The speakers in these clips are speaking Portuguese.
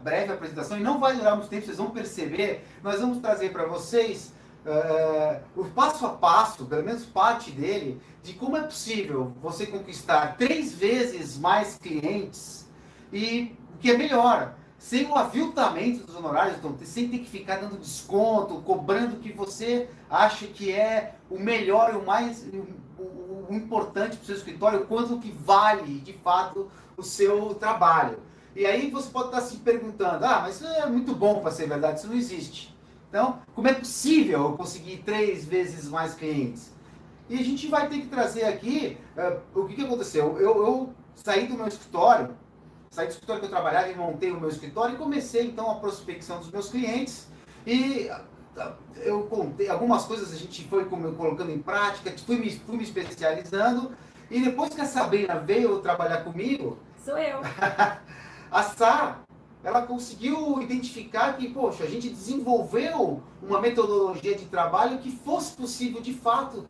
breve apresentação, e não vai durar muito tempo, vocês vão perceber, nós vamos trazer para vocês o passo a passo, pelo menos parte dele, de como é possível você conquistar 3 vezes mais clientes e o que é melhor, sem o aviltamento dos honorários, então, sem ter que ficar dando desconto, cobrando o que você acha que é o melhor e o mais o importante para o seu escritório, quanto que vale de fato o seu trabalho. E aí você pode estar se perguntando, mas isso é muito bom para ser verdade, isso não existe. Então, como é possível eu conseguir 3 vezes mais clientes? E a gente vai ter que trazer aqui o que aconteceu. Eu saí do meu escritório, saí do escritório que eu trabalhava e montei o meu escritório e comecei então a prospecção dos meus clientes. E eu contei algumas coisas, a gente foi colocando em prática, fui me especializando. E depois que a Sabrina veio trabalhar comigo... Sou eu. A Sá, ela conseguiu identificar que, poxa, a gente desenvolveu uma metodologia de trabalho que fosse possível, de fato,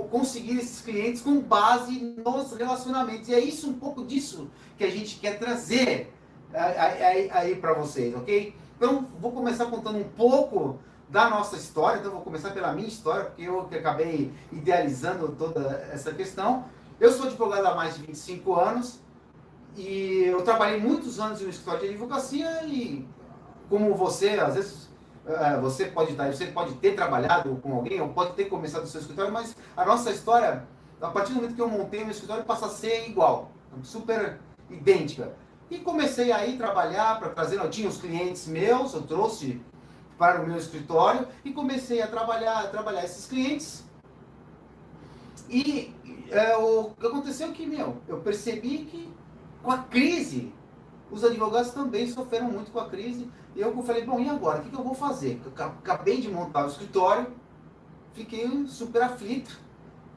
conseguir esses clientes com base nos relacionamentos. E é isso, um pouco disso que a gente quer trazer aí para vocês, ok? Então, vou começar contando um pouco da nossa história. Então, vou começar pela minha história, porque eu que acabei idealizando toda essa questão. Eu sou advogado há mais de 25 anos. E eu trabalhei muitos anos em um escritório de advocacia e, como você, às vezes, você pode ter trabalhado com alguém ou pode ter começado o seu escritório, mas a nossa história, a partir do momento que eu montei o meu escritório, passa a ser igual, super idêntica. E comecei aí a trabalhar para trazer, eu tinha os clientes meus, eu trouxe para o meu escritório e comecei a trabalhar esses clientes. E o que aconteceu é que, eu percebi que com a crise, os advogados também sofreram muito com a crise. E eu falei, bom, e agora? O que eu vou fazer? Eu acabei de montar o escritório, fiquei super aflito,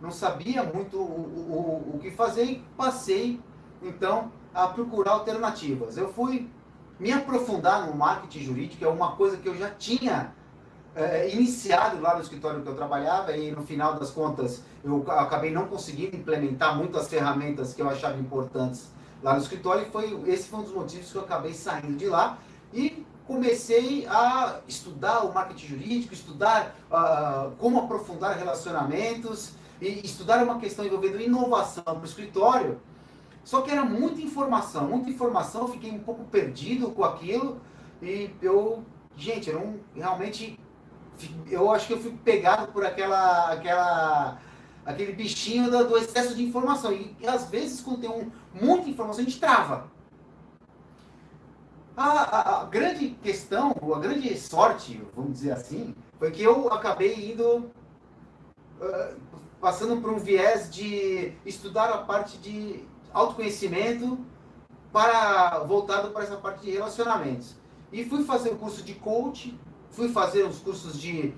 não sabia muito o que fazer e passei, então, a procurar alternativas. Eu fui me aprofundar no marketing jurídico, que é uma coisa que eu já tinha iniciado lá no escritório que eu trabalhava, e no final das contas, eu acabei não conseguindo implementar muitas ferramentas que eu achava importantes lá no escritório, e esse foi um dos motivos que eu acabei saindo de lá e comecei a estudar o marketing jurídico, estudar como aprofundar relacionamentos e estudar uma questão envolvendo inovação para o escritório. Só que era muita informação, eu fiquei um pouco perdido com aquilo e eu não, realmente, eu acho que eu fui pegado por aquele bichinho do excesso de informação. E às vezes, quando tem muita informação, a gente trava. A grande questão, a grande sorte, vamos dizer assim, foi que eu acabei indo, passando por um viés de estudar a parte de autoconhecimento voltado para essa parte de relacionamentos. E fui fazer o curso de coach, fui fazer os cursos de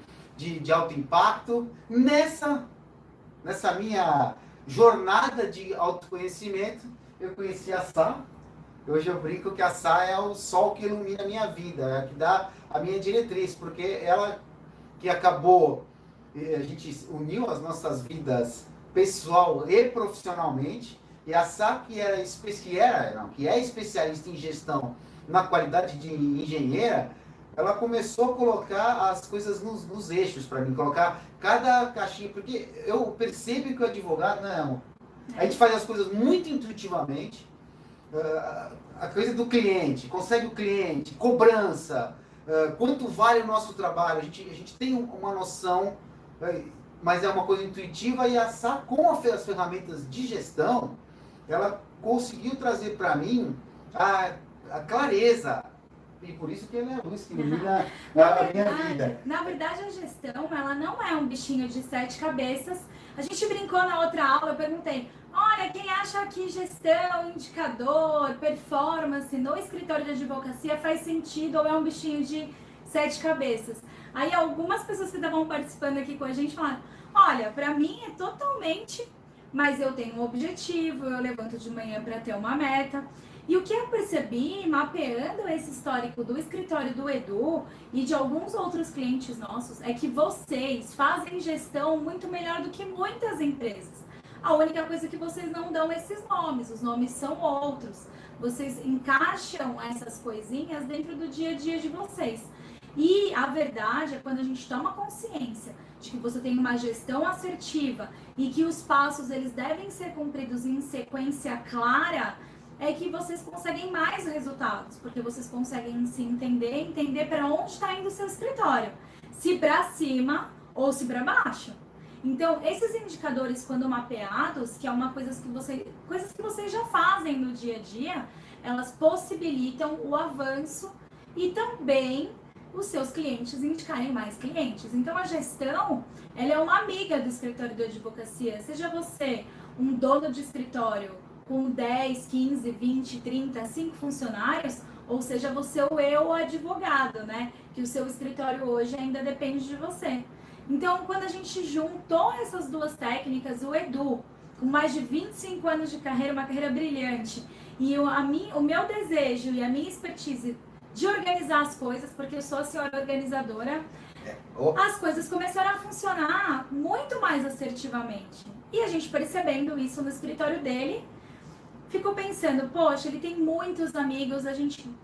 alto impacto. Nessa minha jornada de autoconhecimento, eu conheci a Sá. Hoje eu brinco que a Sá é o sol que ilumina a minha vida, é a que dá a minha diretriz, porque ela que acabou, a gente uniu as nossas vidas pessoal e profissionalmente, e a Sá que é especialista em gestão na qualidade de engenheira, ela começou a colocar as coisas nos eixos para mim, colocar cada caixinha, porque eu percebo que o advogado, a gente faz as coisas muito intuitivamente, a coisa do cliente, consegue o cliente, cobrança, quanto vale o nosso trabalho, a gente tem uma noção, mas é uma coisa intuitiva, e a Sá, com as ferramentas de gestão, ela conseguiu trazer para mim a clareza. E por isso que ela é a luz que ilumina a minha vida. Na verdade, a gestão, ela não é um bichinho de 7 cabeças. A gente brincou na outra aula, eu perguntei, olha, quem acha que gestão, indicador, performance no escritório de advocacia faz sentido ou é um bichinho de 7 cabeças? Aí algumas pessoas que estavam participando aqui com a gente falaram, olha, para mim é totalmente, mas eu tenho um objetivo, eu levanto de manhã para ter uma meta. E o que eu percebi, mapeando esse histórico do escritório do Edu e de alguns outros clientes nossos, é que vocês fazem gestão muito melhor do que muitas empresas. A única coisa é que vocês não dão esses nomes, os nomes são outros. vocês encaixam essas coisinhas dentro do dia a dia de vocês. E a verdade é quando a gente toma consciência de que você tem uma gestão assertiva e que os passos eles devem ser cumpridos em sequência clara, é que vocês conseguem mais resultados, porque vocês conseguem se entender para onde está indo o seu escritório, se para cima ou se para baixo. Então, esses indicadores, quando mapeados, que é uma coisa coisas que vocês já fazem no dia a dia, elas possibilitam o avanço e também os seus clientes indicarem mais clientes. Então, a gestão, ela é uma amiga do escritório de advocacia. Seja você um dono de escritório com 10, 15, 20, 30, 5 funcionários, ou seja você o advogado, né? Que o seu escritório hoje ainda depende de você. Então, quando a gente juntou essas duas técnicas, o Edu, com mais de 25 anos de carreira, uma carreira brilhante, e o meu desejo e a minha expertise de organizar as coisas, porque eu sou a senhora organizadora, as coisas começaram a funcionar muito mais assertivamente. E a gente percebendo isso no escritório dele, ficou pensando, poxa, ele tem muitos amigos,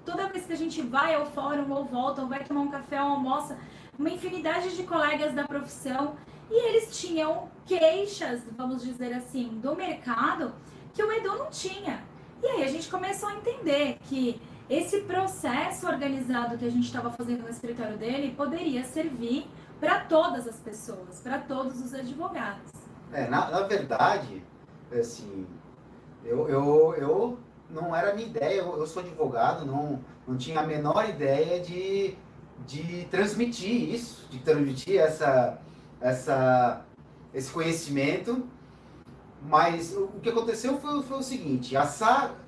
toda vez que a gente vai ao fórum ou volta, ou vai tomar um café ou almoça, uma infinidade de colegas da profissão, e eles tinham queixas, vamos dizer assim, do mercado que o Edu não tinha. E aí a gente começou a entender que esse processo organizado que a gente estava fazendo no escritório dele poderia servir para todas as pessoas, para todos os advogados. Na verdade, assim, eu não era a minha ideia, eu sou advogado, não tinha a menor ideia de transmitir isso, de transmitir esse conhecimento. Mas o que aconteceu foi o seguinte, a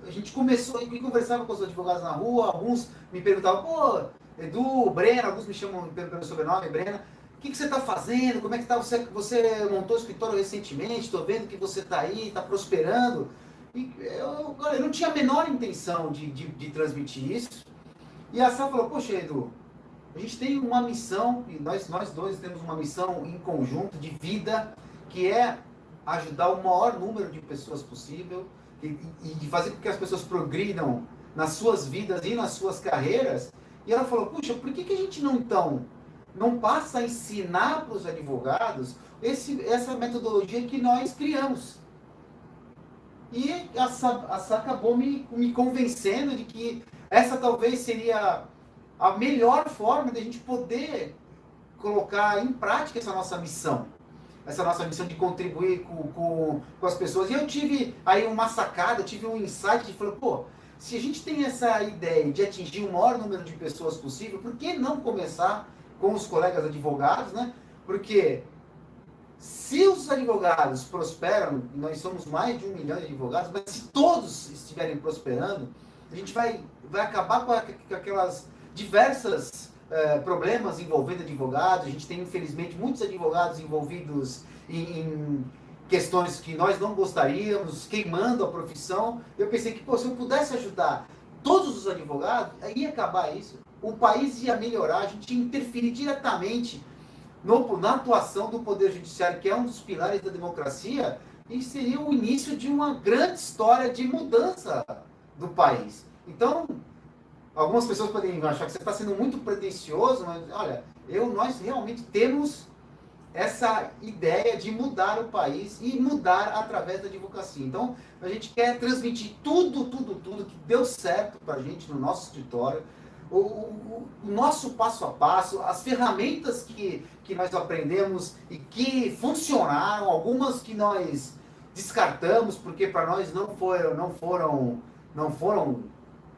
gente começou, eu conversava com os advogados na rua, alguns me perguntavam, pô, Edu, Brena, alguns me chamam pelo sobrenome, Brena, o que você está fazendo, como é que está, você montou o escritório recentemente, estou vendo que você está aí, está prosperando. E eu não tinha a menor intenção de transmitir isso. E a Sá falou, poxa, Edu, a gente tem uma missão, e nós dois temos uma missão em conjunto de vida, que é ajudar o maior número de pessoas possível e de fazer com que as pessoas progridam nas suas vidas e nas suas carreiras. E ela falou, puxa, por que a gente não passa a ensinar para os advogados essa metodologia que nós criamos? E a Sá acabou me convencendo de que essa talvez seria a melhor forma de a gente poder colocar em prática essa nossa missão de contribuir com as pessoas. E eu tive aí uma sacada, tive um insight de falar, pô, se a gente tem essa ideia de atingir o maior número de pessoas possível, por que não começar com os colegas advogados, né? Porque se os advogados prosperam, nós somos mais de 1 milhão de advogados, mas se todos estiverem prosperando, a gente vai acabar com aquelas diversas problemas envolvendo advogados. A gente tem, infelizmente, muitos advogados envolvidos em questões que nós não gostaríamos, queimando a profissão. Eu pensei que, pô, se eu pudesse ajudar todos os advogados, ia acabar isso. O país ia melhorar, a gente ia interferir diretamente na atuação do Poder Judiciário, que é um dos pilares da democracia, e seria o início de uma grande história de mudança do país. Então, algumas pessoas podem achar que você está sendo muito pretensioso, mas olha, nós realmente temos essa ideia de mudar o país e mudar através da advocacia. Então, a gente quer transmitir tudo que deu certo para a gente no nosso escritório, o nosso passo a passo, as ferramentas que nós aprendemos e que funcionaram, algumas que nós descartamos porque para nós não foram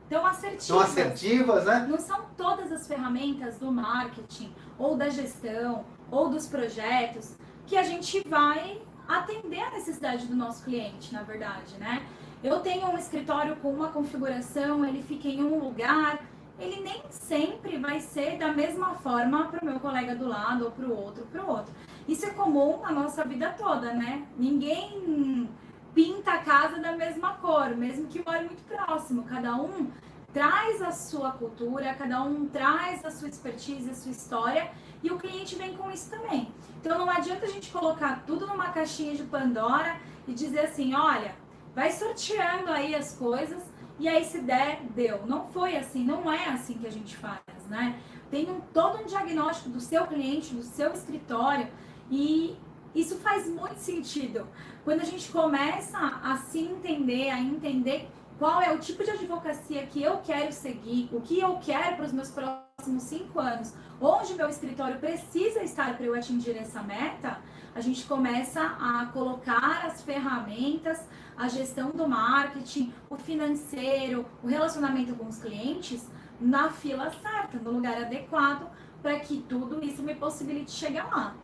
tão assertivas, né? Não são todas as ferramentas do marketing, ou da gestão, ou dos projetos, que a gente vai atender a necessidade do nosso cliente, na verdade, né? Eu tenho um escritório com uma configuração, ele fica em um lugar, ele nem sempre vai ser da mesma forma para o meu colega do lado, ou para o outro. Isso é comum na nossa vida toda, né? Ninguém pinta a casa da mesma cor, mesmo que more muito próximo. Cada um traz a sua cultura, cada um traz a sua expertise, a sua história, e o cliente vem com isso também. Então não adianta a gente colocar tudo numa caixinha de Pandora e dizer assim, olha, vai sorteando aí as coisas e aí se der, deu. Não foi assim, não é assim que a gente faz, né? Tem todo um diagnóstico do seu cliente, do seu escritório, e isso faz muito sentido. Quando a gente começa a se entender, a entender qual é o tipo de advocacia que eu quero seguir, o que eu quero para os meus próximos 5 anos, onde meu escritório precisa estar para eu atingir essa meta, a gente começa a colocar as ferramentas, a gestão do marketing, o financeiro, o relacionamento com os clientes na fila certa, no lugar adequado, para que tudo isso me possibilite chegar lá.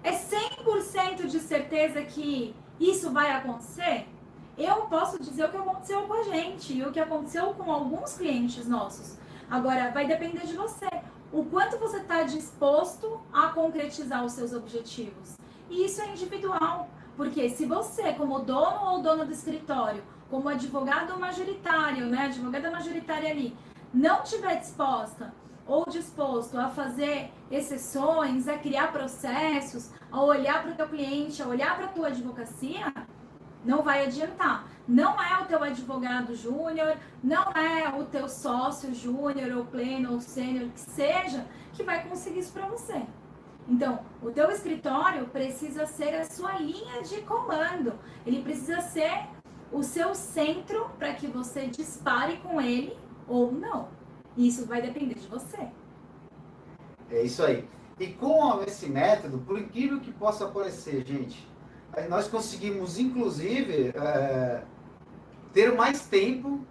É 100% de certeza que isso vai acontecer? Eu posso dizer o que aconteceu com a gente e o que aconteceu com alguns clientes nossos. Agora, vai depender de você. O quanto você está disposto a concretizar os seus objetivos. E isso é individual. Porque se você, como dono ou dona do escritório, como advogado majoritário, né, advogada majoritária ali, não estiver disposta ou disposto a fazer exceções, a criar processos, a olhar para o teu cliente, a olhar para a tua advocacia, não vai adiantar. Não é o teu advogado júnior, não é o teu sócio júnior ou pleno ou sênior, que seja, que vai conseguir isso para você. Então, o teu escritório precisa ser a sua linha de comando. Ele precisa ser o seu centro para que você dispare com ele ou não. Isso vai depender de você. É isso aí. E com esse método, por incrível que possa parecer, gente, nós conseguimos, inclusive, ter mais tempo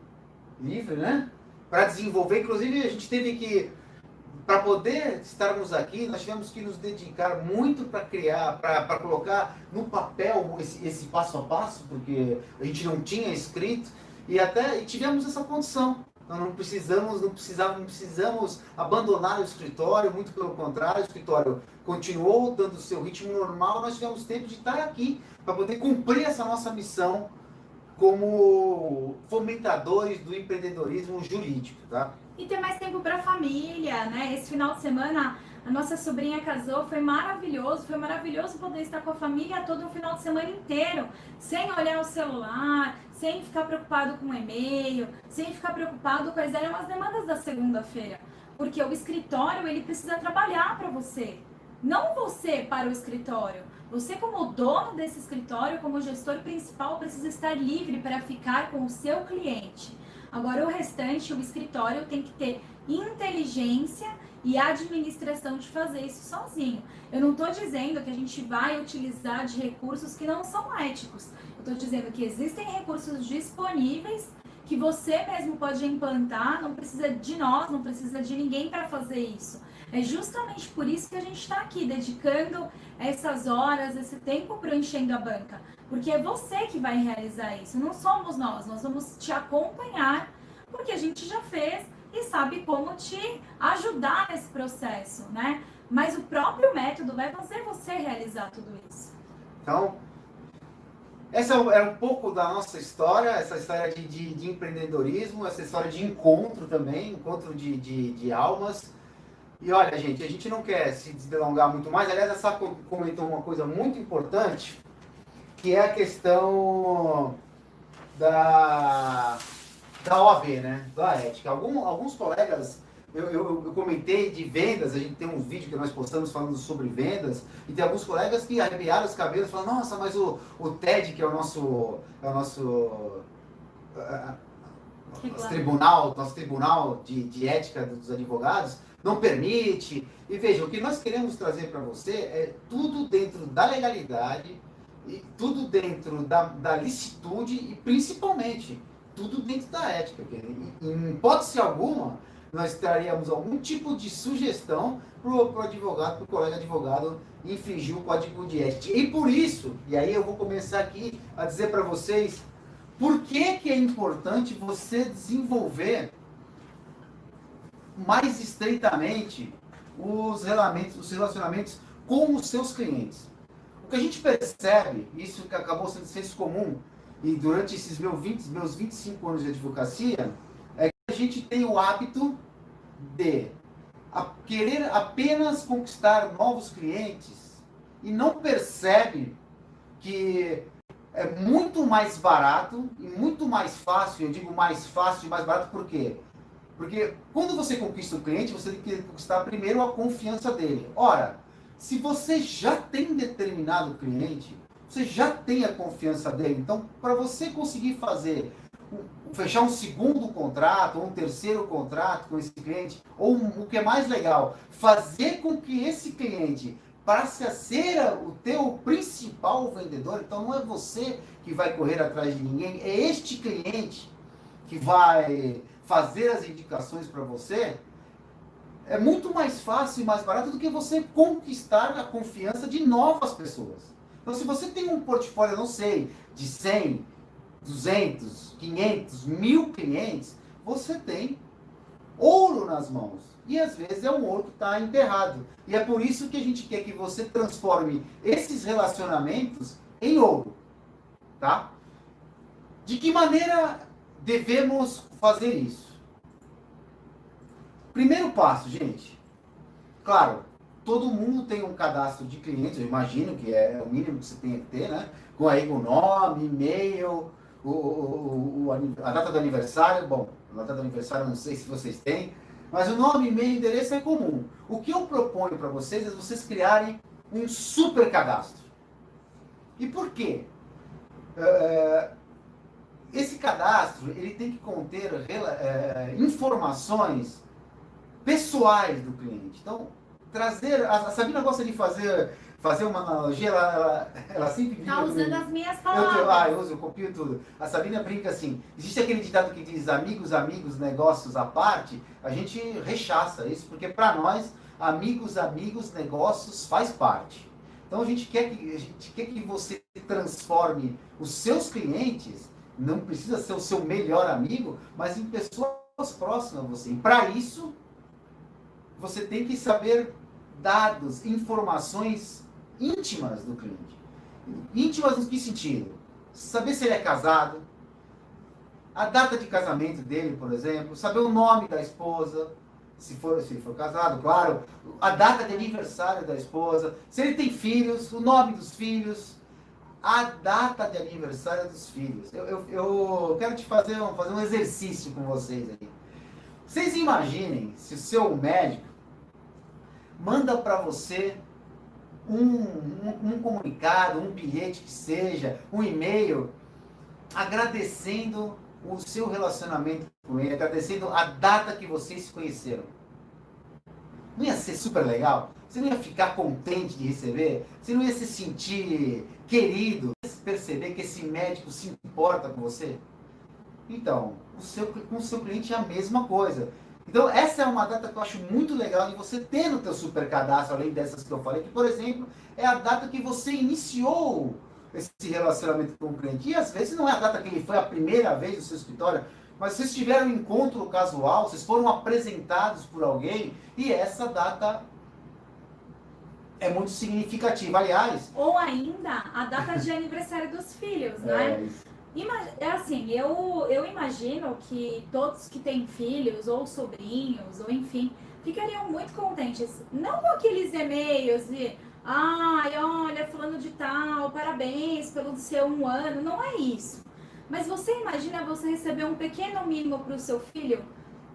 livre, né? Para desenvolver. Inclusive, a gente teve que, para poder estarmos aqui, nós tivemos que nos dedicar muito para criar, para colocar no papel esse passo a passo, porque a gente não tinha escrito, e tivemos essa condição. Nós não precisamos abandonar o escritório, muito pelo contrário, o escritório continuou dando o seu ritmo normal, nós tivemos tempo de estar aqui para poder cumprir essa nossa missão como fomentadores do empreendedorismo jurídico, tá? E ter mais tempo para a família, né? Esse final de semana a nossa sobrinha casou, foi maravilhoso poder estar com a família todo o final de semana inteiro, sem olhar o celular, sem ficar preocupado com o e-mail, sem ficar preocupado quais eram as demandas da segunda-feira. Porque o escritório, ele precisa trabalhar para você, não você para o escritório. Você, como dono desse escritório, como gestor principal, precisa estar livre para ficar com o seu cliente. Agora, o restante, o escritório tem que ter inteligência e administração de fazer isso sozinho. Eu não estou dizendo que a gente vai utilizar de recursos que não são éticos. Eu estou dizendo que existem recursos disponíveis que você mesmo pode implantar, não precisa de nós, não precisa de ninguém para fazer isso. É justamente por isso que a gente está aqui, dedicando essas horas, esse tempo para Enchendo a Banca. Porque é você que vai realizar isso, não somos nós vamos te acompanhar, porque a gente já fez e sabe como te ajudar nesse processo, né? Mas o próprio método vai fazer você realizar tudo isso. Então, essa é um pouco da nossa história, essa história de empreendedorismo, essa história de encontro também, encontro de almas. E olha, gente, a gente não quer se delongar muito mais. Aliás, a Sá comentou uma coisa muito importante, que é a questão da OAB, né? Da ética. Alguns colegas, eu comentei de vendas, a gente tem um vídeo que nós postamos falando sobre vendas, e tem alguns colegas que arrepiaram os cabelos e falaram, nossa, mas o TED, que é o nosso tribunal de ética dos advogados, não permite. E veja, o que nós queremos trazer para você é tudo dentro da legalidade, e tudo dentro da licitude e principalmente tudo dentro da ética. Em hipótese alguma, nós traríamos algum tipo de sugestão para o advogado, para o colega advogado infringir o código de ética. E por isso, e aí eu vou começar aqui a dizer para vocês, por que é importante você desenvolver mais estreitamente os relacionamentos com os seus clientes. O que a gente percebe, isso que acabou sendo senso comum, e durante esses meus 25 anos de advocacia, é que a gente tem o hábito de querer apenas conquistar novos clientes e não percebe que é muito mais barato e muito mais fácil. Eu digo mais fácil e mais barato por quê? Porque quando você conquista o cliente, você tem que conquistar primeiro a confiança dele. Ora, se você já tem determinado cliente, você já tem a confiança dele. Então, para você conseguir fechar um segundo contrato, ou um terceiro contrato com esse cliente, ou o que é mais legal, fazer com que esse cliente passe a ser o teu principal vendedor. Então, não é você que vai correr atrás de ninguém, é este cliente que vai fazer as indicações para você. É muito mais fácil e mais barato do que você conquistar a confiança de novas pessoas. Então, se você tem um portfólio, não sei, de 100, 200, 500, 1000 clientes, você tem ouro nas mãos. E às vezes é um ouro que está enterrado. E é por isso que a gente quer que você transforme esses relacionamentos em ouro. Tá? De que maneira devemos fazer isso? Primeiro passo, gente. Claro, todo mundo tem um cadastro de clientes, eu imagino que é o mínimo que você tem que ter, né? Com aí o nome, e-mail, a data do aniversário. Bom, a data do aniversário eu não sei se vocês têm, mas o nome, e-mail e endereço é comum. O que eu proponho para vocês é vocês criarem um super cadastro. E por quê? Esse cadastro ele tem que conter informações pessoais do cliente. Então, trazer... A Sabina gosta de fazer uma analogia, ela sempre brinca. Tá usando as minhas palavras. Eu copio tudo. A Sabina brinca assim, existe aquele ditado que diz amigos, amigos, negócios à parte. A gente rechaça isso, porque para nós, amigos, amigos, negócios faz parte. Então a gente quer que você transforme os seus clientes, não precisa ser o seu melhor amigo, mas em pessoas próximas a você. E para isso, você tem que saber dados, informações íntimas do cliente. Íntimas em que sentido? Saber se ele é casado, a data de casamento dele, por exemplo, saber o nome da esposa, se ele for casado, claro, a data de aniversário da esposa, se ele tem filhos, o nome dos filhos, a data de aniversário dos filhos. Eu quero te fazer um exercício com vocês aí. Vocês imaginem se o seu médico manda para você um comunicado, um bilhete que seja, um e-mail, agradecendo o seu relacionamento com ele, agradecendo a data que vocês se conheceram. Não ia ser super legal? Você não ia ficar contente de receber? Você não ia se sentir querido? Perceber que esse médico se importa com você? Então, com o seu cliente é a mesma coisa. Então, essa é uma data que eu acho muito legal de você ter no teu super cadastro, além dessas que eu falei, que, por exemplo, é a data que você iniciou esse relacionamento com o cliente. E às vezes não é a data que ele foi a primeira vez no seu escritório, mas vocês tiveram um encontro casual, vocês foram apresentados por alguém, e essa data é muito significativa. Aliás... Ou ainda a data de aniversário dos filhos, né? Assim, eu imagino que todos que têm filhos, ou sobrinhos, ou enfim, ficariam muito contentes. Não com aqueles e-mails de ai, olha, fulano de tal, parabéns pelo seu 1 ano. Não é isso. Mas você imagina você receber um pequeno mimo para o seu filho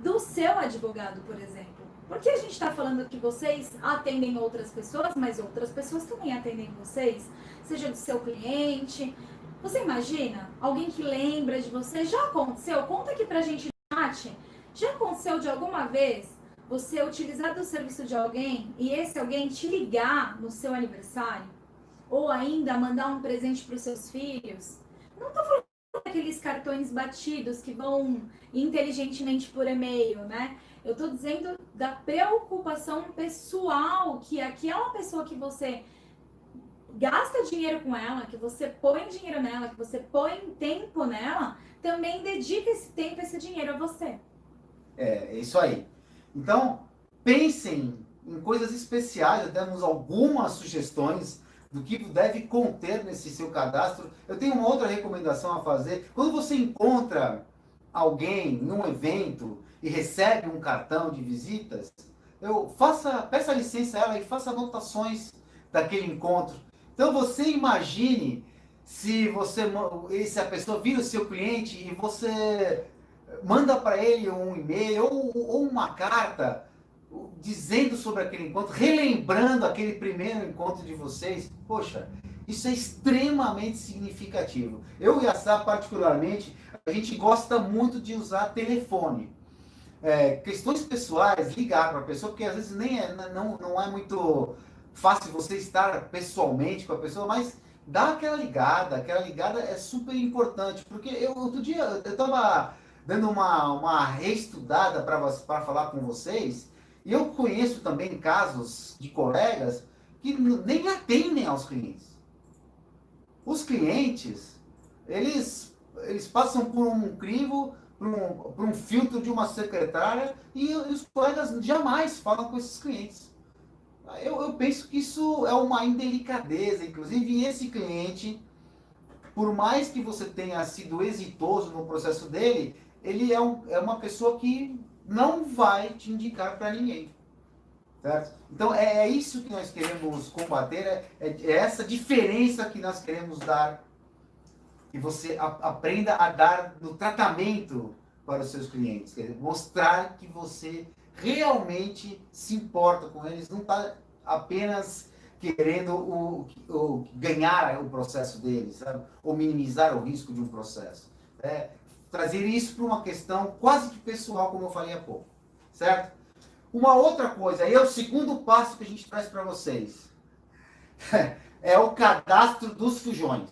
do seu advogado, por exemplo. Porque a gente está falando que vocês atendem outras pessoas, mas outras pessoas também atendem vocês, seja do seu cliente. Você imagina alguém que lembra de você? Já aconteceu? Conta aqui pra gente no chat. Já aconteceu de alguma vez você utilizar do serviço de alguém e esse alguém te ligar no seu aniversário? Ou ainda mandar um presente para os seus filhos? Não tô falando daqueles cartões batidos que vão inteligentemente por e-mail, né? Eu tô dizendo da preocupação pessoal que aquela pessoa que você gasta dinheiro com ela, que você põe dinheiro nela, que você põe tempo nela, também dedica esse tempo, esse dinheiro a você. É isso aí. Então, pensem em coisas especiais, demos algumas sugestões do que deve conter nesse seu cadastro. Eu tenho uma outra recomendação a fazer. Quando você encontra alguém num evento e recebe um cartão de visitas, peça licença a ela e faça anotações daquele encontro. Então você imagine se a pessoa vira o seu cliente e você manda para ele um e-mail ou uma carta dizendo sobre aquele encontro, relembrando aquele primeiro encontro de vocês, poxa, isso é extremamente significativo. Eu e a Sá, particularmente, a gente gosta muito de usar telefone. Questões pessoais, ligar para a pessoa, porque às vezes não é muito fácil você estar pessoalmente com a pessoa, mas dá aquela ligada é super importante, porque outro dia eu estava dando uma reestudada para falar com vocês, e eu conheço também casos de colegas que nem atendem aos clientes. Os clientes, eles passam por um crivo, por um filtro de uma secretária, e os colegas jamais falam com esses clientes. Eu penso que isso é uma indelicadeza, inclusive, e esse cliente, por mais que você tenha sido exitoso no processo dele, ele é uma pessoa que não vai te indicar para ninguém. Certo? Então, é isso que nós queremos combater, é essa diferença que nós queremos dar, que você aprenda a dar no tratamento para os seus clientes. Quer dizer, mostrar que você realmente se importa com eles, não está apenas querendo ganhar o processo deles, sabe? Ou minimizar o risco de um processo. Trazer isso para uma questão quase que pessoal, como eu falei há pouco. Certo? Uma outra coisa, aí é o segundo passo que a gente traz para vocês. É o cadastro dos fujões.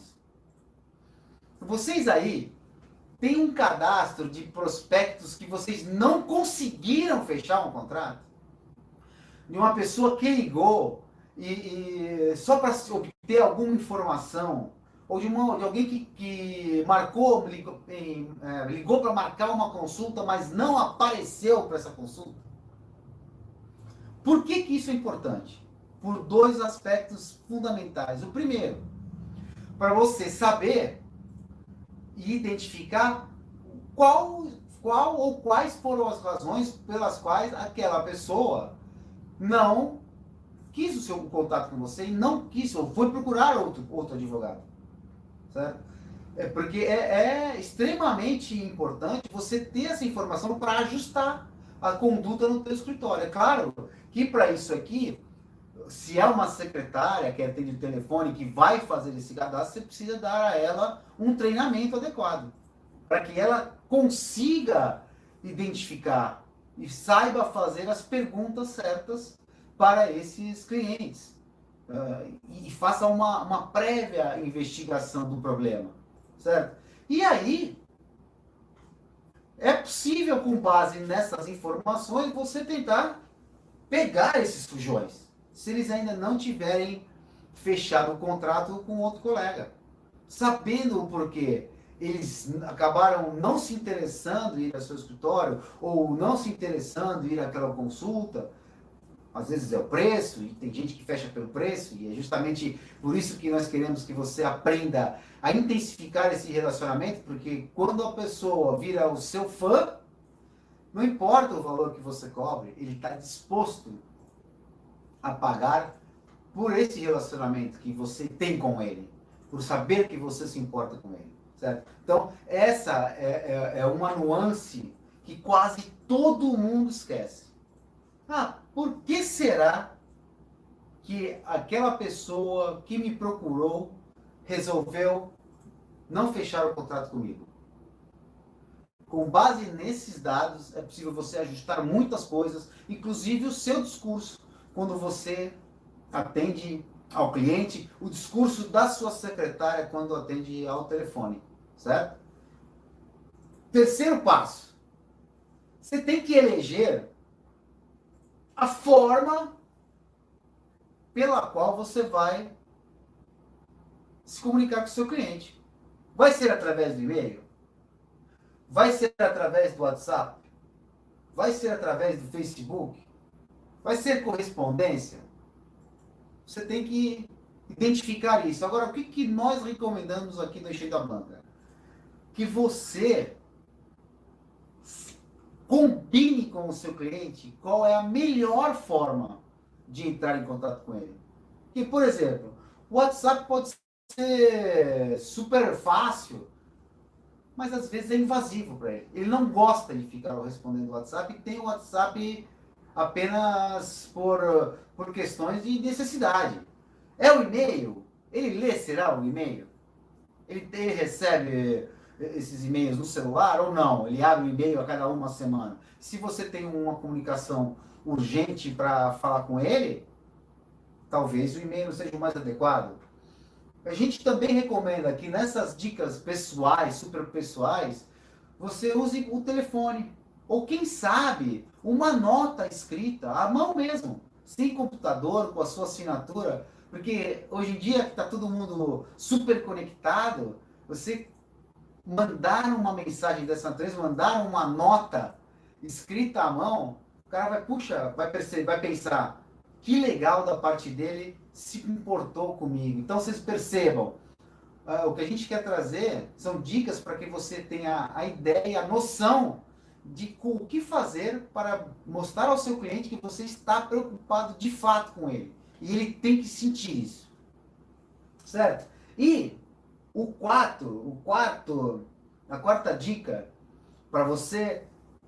Vocês aí têm um cadastro de prospectos que vocês não conseguiram fechar um contrato? De uma pessoa que ligou e só para obter alguma informação, ou de alguém que ligou para marcar uma consulta, mas não apareceu para essa consulta? Por que isso é importante? Por dois aspectos fundamentais. O primeiro, para você saber e identificar qual ou quais foram as razões pelas quais aquela pessoa não quis o seu contato com você e não quis, ou foi procurar outro advogado. Certo? Porque é extremamente importante você ter essa informação para ajustar a conduta no teu escritório. É claro que para isso aqui, se é uma secretária que atende o telefone, que vai fazer esse cadastro, você precisa dar a ela um treinamento adequado, para que ela consiga identificar e saiba fazer as perguntas certas para esses clientes. E faça uma prévia investigação do problema. Certo? E aí, é possível, com base nessas informações, você tentar pegar esses fujões, se eles ainda não tiverem fechado o contrato com outro colega. Sabendo o porquê eles acabaram não se interessando em ir ao seu escritório, ou não se interessando em ir àquela consulta. Às vezes é o preço, e tem gente que fecha pelo preço, e é justamente por isso que nós queremos que você aprenda a intensificar esse relacionamento, porque quando a pessoa vira o seu fã, não importa o valor que você cobre, ele está disposto a pagar por esse relacionamento que você tem com ele, por saber que você se importa com ele. Certo? Então, essa é uma nuance que quase todo mundo esquece. Por que será que aquela pessoa que me procurou resolveu não fechar o contrato comigo? Com base nesses dados, é possível você ajustar muitas coisas, inclusive o seu discurso, quando você atende ao cliente, o discurso da sua secretária quando atende ao telefone, certo? Terceiro passo, você tem que eleger a forma pela qual você vai se comunicar com o seu cliente. Vai ser através do e-mail? Vai ser através do WhatsApp? Vai ser através do Facebook? Vai ser correspondência? Você tem que identificar isso. Agora, o que nós recomendamos aqui no Enchendo a Banca? Que você combine com o seu cliente qual é a melhor forma de entrar em contato com ele. Que, por exemplo, o WhatsApp pode ser super fácil, mas às vezes é invasivo para ele. Ele não gosta de ficar respondendo o WhatsApp e tem o WhatsApp apenas por questões de necessidade. É o e-mail? Ele lê, será o e-mail? Ele recebe esses e-mails no celular ou não? Ele abre o e-mail a cada uma semana. Se você tem uma comunicação urgente para falar com ele, talvez o e-mail não seja o mais adequado. A gente também recomenda que nessas dicas pessoais, super pessoais, você use o telefone. Ou quem sabe, uma nota escrita, à mão mesmo, sem computador, com a sua assinatura. Porque hoje em dia que está todo mundo super conectado, você mandar uma mensagem dessa natureza, mandar uma nota escrita à mão, o cara vai, puxa, vai perceber, vai pensar, que legal da parte dele, se importou comigo. Então vocês percebam, o que a gente quer trazer são dicas para que você tenha a ideia, a noção de o que fazer para mostrar ao seu cliente que você está preocupado de fato com ele. E ele tem que sentir isso. Certo? E a quarta dica para você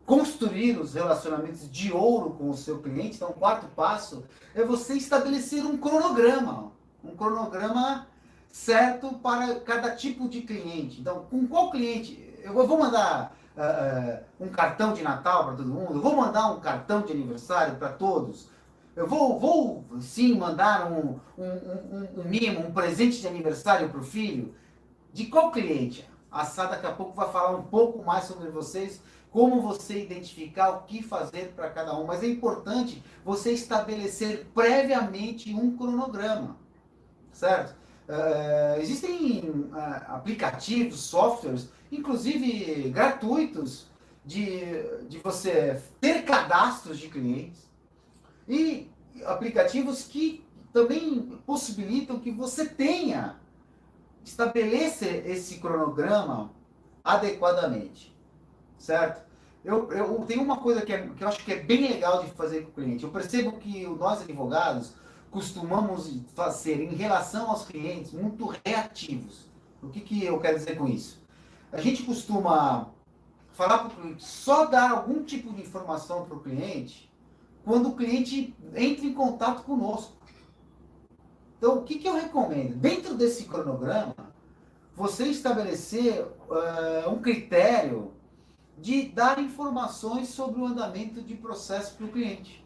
construir os relacionamentos de ouro com o seu cliente, então o quarto passo é você estabelecer um cronograma certo para cada tipo de cliente. Então, com qual cliente? Eu vou mandar um cartão de Natal para todo mundo, eu vou mandar um cartão de aniversário para todos, eu vou sim mandar um mimo, um presente de aniversário para o filho. De qual cliente? A Sá daqui a pouco vai falar um pouco mais sobre vocês, como você identificar o que fazer para cada um. Mas é importante você estabelecer previamente um cronograma, certo? Existem aplicativos, softwares, inclusive gratuitos, de você ter cadastros de clientes e aplicativos que também possibilitam que você estabeleça esse cronograma adequadamente, certo? Eu tenho uma coisa que eu acho que é bem legal de fazer com o cliente. Eu percebo que nós advogados costumamos fazer em relação aos clientes muito reativos. O que eu quero dizer com isso? A gente costuma falar para o cliente, só dar algum tipo de informação para o cliente quando o cliente entra em contato conosco. Então, o que eu recomendo? Dentro desse cronograma, você estabelecer um critério de dar informações sobre o andamento de processo para o cliente.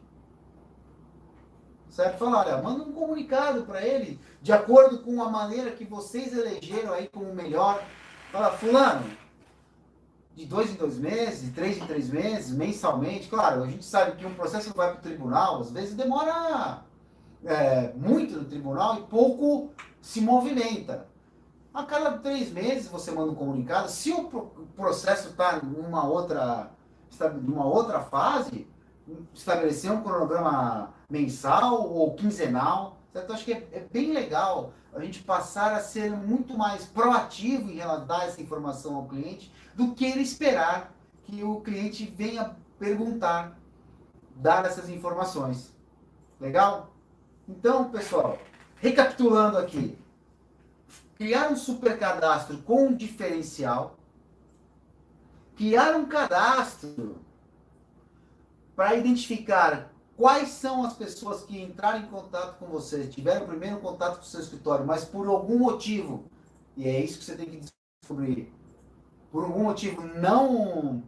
Certo? Falar, olha, manda um comunicado para ele, de acordo com a maneira que vocês elegeram aí como melhor. Fala, fulano, de 2 em 2 meses, de 3 em 3 meses, mensalmente. Claro, a gente sabe que um processo vai para o tribunal, às vezes demora muito no tribunal e pouco se movimenta. A cada 3 meses você manda um comunicado. Se o processo está numa outra fase, estabelecer um cronograma mensal ou quinzenal. Certo? Eu acho que é bem legal a gente passar a ser muito mais proativo em relação a dar essa informação ao cliente do que ele esperar que o cliente venha perguntar, dar essas informações. Legal? Então, pessoal, recapitulando aqui. Criar um super cadastro com um diferencial. Criar um cadastro para identificar quais são as pessoas que entraram em contato com você, tiveram o primeiro contato com o seu escritório, mas por algum motivo, e é isso que você tem que descobrir, por algum motivo não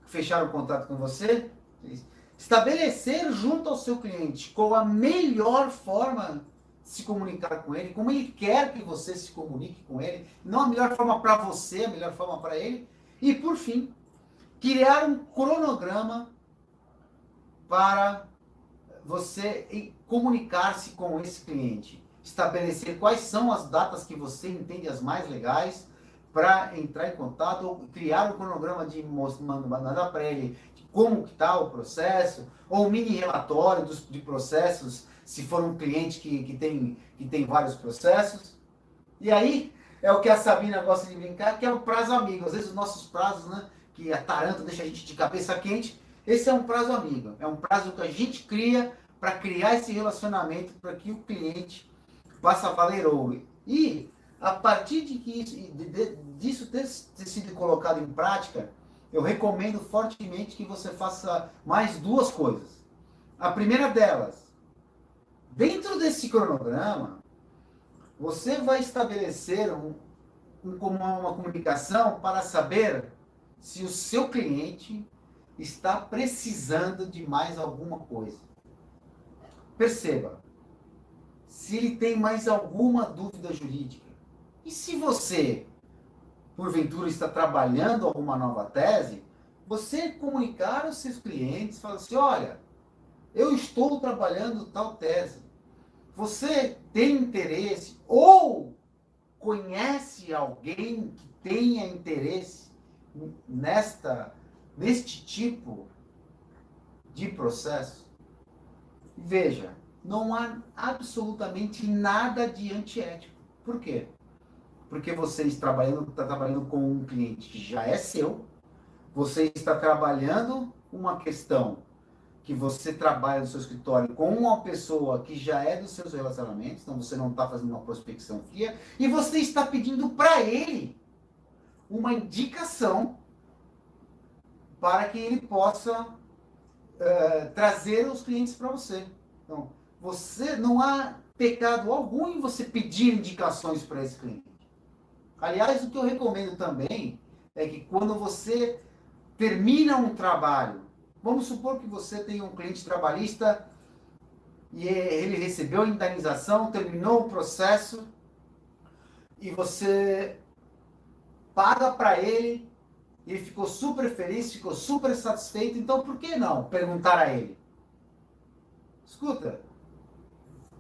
fecharam contato com você, estabelecer junto ao seu cliente qual a melhor forma de se comunicar com ele, como ele quer que você se comunique com ele, não a melhor forma para você, a melhor forma para ele, e por fim, criar um cronograma para você comunicar-se com esse cliente, estabelecer quais são as datas que você entende as mais legais para entrar em contato, ou criar um cronograma de mandar para ele como que está o processo, ou um mini relatório de processos, se for um cliente que tem vários processos. E aí é o que a Sabina gosta de brincar, que é o prazo amigo. Às vezes os nossos prazos, né, que a Taranto deixa a gente de cabeça quente, esse é um prazo amigo, é um prazo que a gente cria para criar esse relacionamento para que o cliente possa valer ouro. E A partir de que disso ter sido colocado em prática, eu recomendo fortemente que você faça mais duas coisas. A primeira delas, dentro desse cronograma, você vai estabelecer uma comunicação para saber se o seu cliente está precisando de mais alguma coisa. Perceba, se ele tem mais alguma dúvida jurídica. E se você, porventura, está trabalhando alguma nova tese, você comunicar aos seus clientes, falar assim, olha, eu estou trabalhando tal tese. Você tem interesse ou conhece alguém que tenha interesse neste tipo de processo? Veja, não há absolutamente nada de antiético. Por quê? Porque você está trabalhando com um cliente que já é seu, você está trabalhando uma questão que você trabalha no seu escritório com uma pessoa que já é dos seus relacionamentos, então você não está fazendo uma prospecção fria, e você está pedindo para ele uma indicação para que ele possa trazer os clientes para você. Então, não há pecado algum em você pedir indicações para esse cliente. Aliás, o que eu recomendo também é que quando você termina um trabalho, vamos supor que você tem um cliente trabalhista e ele recebeu a indenização, terminou o processo e você paga para ele, ele ficou super feliz, ficou super satisfeito, então por que não perguntar a ele? Escuta,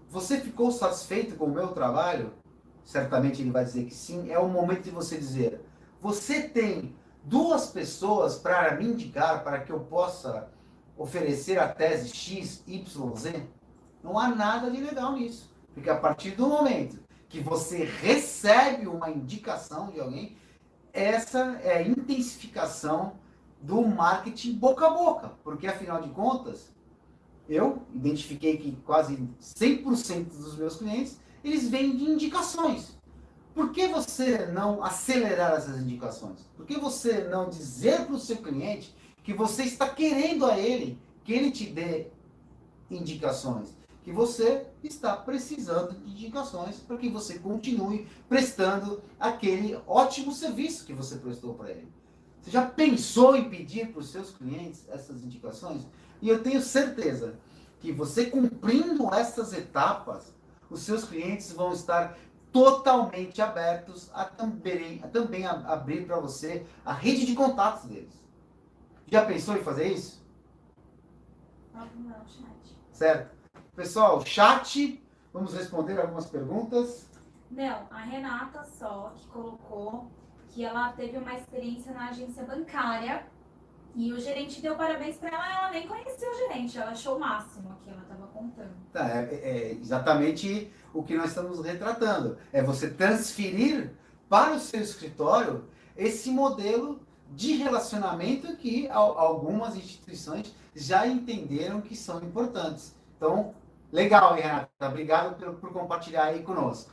você ficou satisfeito com o meu trabalho? Certamente ele vai dizer que sim. É o momento de você dizer, você tem duas pessoas para me indicar para que eu possa oferecer a tese X, Y, Z? Não há nada de legal nisso. Porque a partir do momento que você recebe uma indicação de alguém, essa é a intensificação do marketing boca a boca. Porque, afinal de contas, eu identifiquei que quase 100% dos meus clientes, eles vêm de indicações. Por que você não acelerar essas indicações? Por que você não dizer para o seu cliente que você está querendo a ele, que ele te dê indicações? Que você está precisando de indicações para que você continue prestando aquele ótimo serviço que você prestou para ele. Você já pensou em pedir para os seus clientes essas indicações? E eu tenho certeza que você cumprindo essas etapas, os seus clientes vão estar totalmente abertos a também abrir para você a rede de contatos deles. Já pensou em fazer isso? Não, chat. Certo. Pessoal, chat, vamos responder algumas perguntas. Não, a Renata só que colocou que ela teve uma experiência na agência bancária e o gerente deu parabéns para ela nem conhecia o gerente, ela achou o máximo aqui, ela estava contando. Tá, é exatamente o que nós estamos retratando. É você transferir para o seu escritório esse modelo de relacionamento que algumas instituições já entenderam que são importantes. Então, legal, Renata. Obrigado por compartilhar aí conosco.